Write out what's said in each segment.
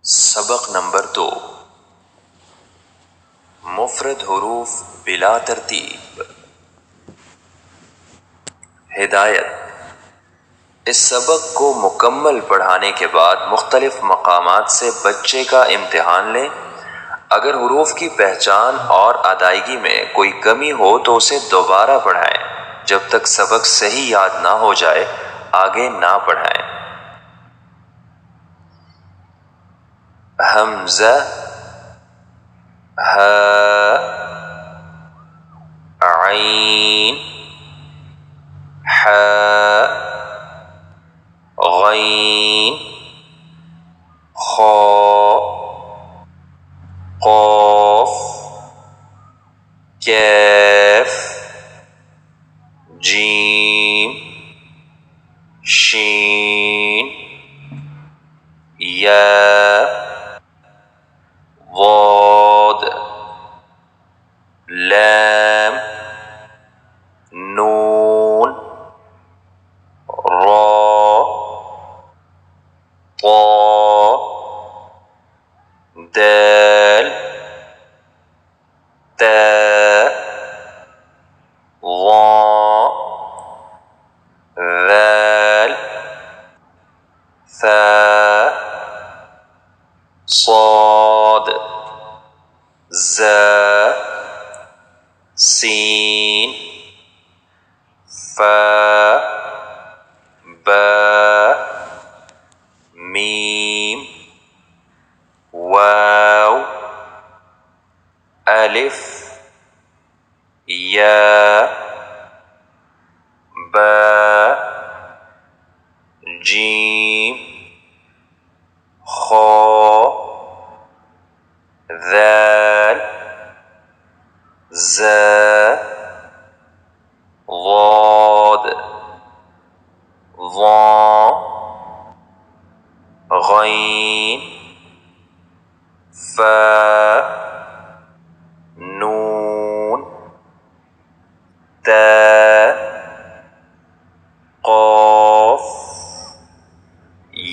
सबक नंबर 2 मुफरद हुरूफ बिला तरतीब। हिदायत। इस सबक को मुकम्मल पढ़ाने के बाद मुख्तलिफ मकामात से बच्चे का इम्तिहान लें। अगर हुरूफ की पहचान और अदायगी में कोई कमी हो तो उसे दोबारा पढ़ाएं। जब तक सबक सही याद ना हो जाए आगे ना पढ़ाएं। हमज़ा, हा, आइन, हा, गैन, खा, क़ाफ, कैफ, जीम, शीन, या, वाद, लाम, नून, रा, ता, दाल, ता, ज़ा, ज़ाल, सा, साद, ज़ा, सीन, फा, बा, मीम, वाव, अलिफ, या, बा, जीम, खा, ज़ाल, ज़ा, ज़ाद, ज़ा, गैन, फा, नून, ता, क़ाफ,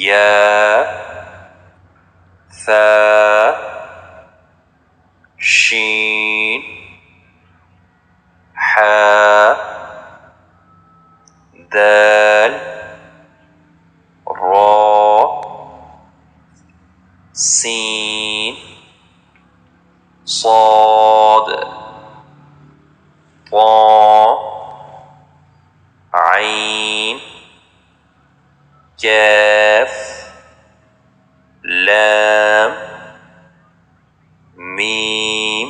या, सा, शीन, हा, दाल, रा, सीन, साद, ता, आइन, कैफ, लाम, मीम,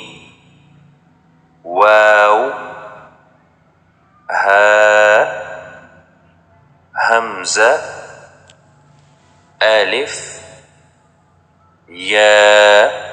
वाव, हा, हमज़ा, अलिफ, या।